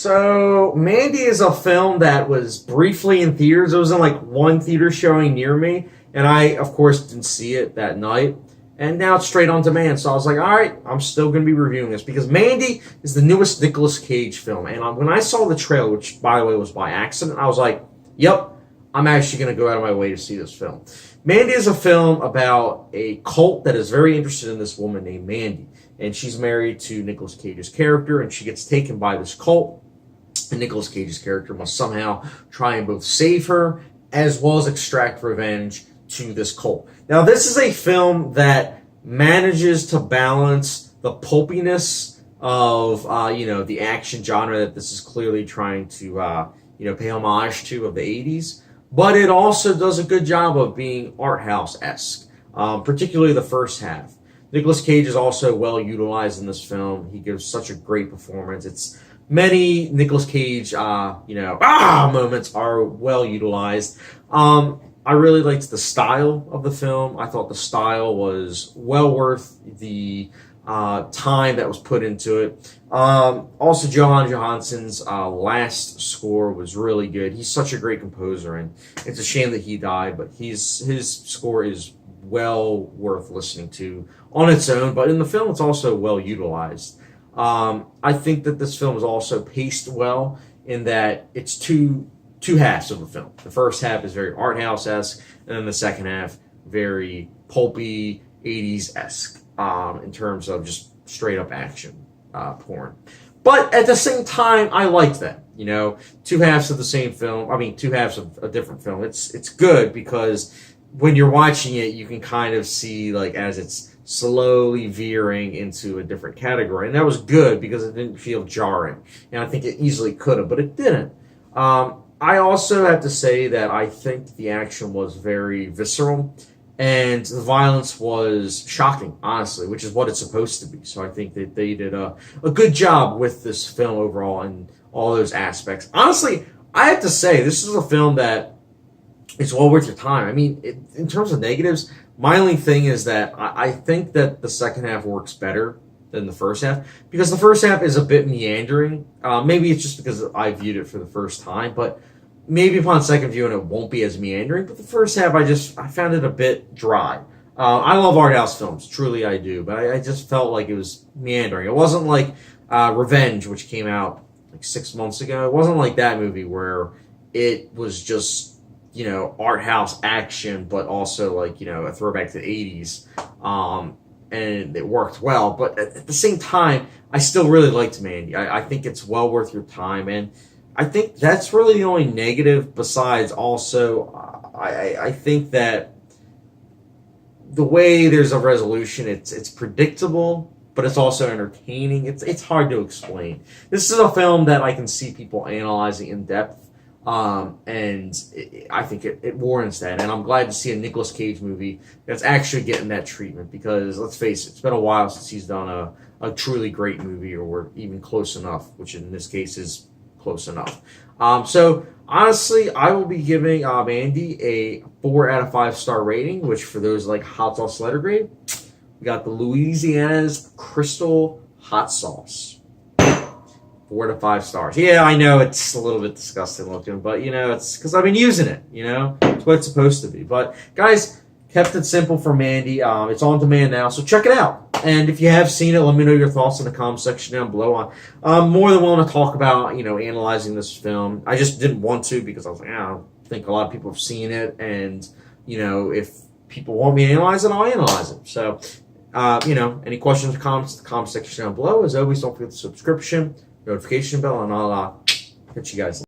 So, Mandy is a film that was briefly in theaters. It was in like one theater showing near me, and I, of course, didn't see it that night. And now it's straight on demand. So I was like, all right, I'm still going to be reviewing this because Mandy is the newest Nicolas Cage film. And when I saw the trailer, which by the way was by accident, I was like, yep, I'm actually going to go out of my way to see this film. Mandy is a film about a cult that is very interested in this woman named Mandy. And she's married to Nicolas Cage's character, and she gets taken by this cult. And Nicolas Cage's character must somehow try and both save her as well as extract revenge to this cult. Now, this is a film that manages to balance the pulpiness of, the action genre that this is clearly trying to, pay homage to of the 80s. But it also does a good job of being art house-esque, particularly the first half. Nicolas Cage is also well utilized in this film. He gives such a great performance. It's many Nicolas Cage, moments are well utilized. I really liked the style of the film. I thought the style was well worth the time that was put into it. Also, Johan Johansson's last score was really good. He's such a great composer, and it's a shame that he died, but his score is well worth listening to on its own, but in the film it's also well utilized. I think that this film is also paced well in that it's two halves of the film. The first half is very art house-esque, and then the second half very pulpy 80s-esque in terms of just straight up action porn. But at the same time, I liked that. Two halves of the same film. I mean, two halves of a different film. It's good because when you're watching it, you can kind of see like as it's slowly veering into a different category. And that was good because it didn't feel jarring. And I think it easily could have, but it didn't. I also have to say that I think the action was very visceral and the violence was shocking, honestly, which is what it's supposed to be. So I think that they did a good job with this film overall in all those aspects. Honestly, I have to say, this is a film that it's well worth your time. I mean, in terms of negatives, my only thing is that I think that the second half works better than the first half because the first half is a bit meandering. Maybe it's just because I viewed it for the first time, but maybe upon second viewing it won't be as meandering. But the first half, I found it a bit dry. I love art house films, truly I do, but I just felt like it was meandering. It wasn't like Revenge, which came out like 6 months ago. It wasn't like that movie where it was just art house action, but also like, a throwback to the 80s. And it worked well. But at the same time, I still really liked Mandy. I think it's well worth your time. And I think that's really the only negative besides also, I think that the way there's a resolution, it's predictable, but it's also entertaining. It's hard to explain. This is a film that I can see people analyzing in depth. I think it warrants that, and I'm glad to see a Nicolas Cage movie that's actually getting that treatment because let's face it, it's been a while since he's done a truly great movie or even close enough, which in this case is close enough. So honestly, I will be giving Mandy a 4 out of 5 star rating, which for those like hot sauce letter grade, we got the Louisiana's Crystal Hot Sauce. 4 to 5 stars. Yeah, I know it's a little bit disgusting looking, but it's because I've been using it. It's what it's supposed to be. But guys, kept it simple for Mandy. It's on demand now, so check it out. And if you have seen it, let me know your thoughts in the comment section down below. I'm more than willing to talk about analyzing this film. I just didn't want to because I was like, I don't think a lot of people have seen it, and if people want me to analyze it, I'll analyze it. So any questions or comments in the comment section down below. As always, don't forget the subscription, notification bell, and I'll catch you guys later.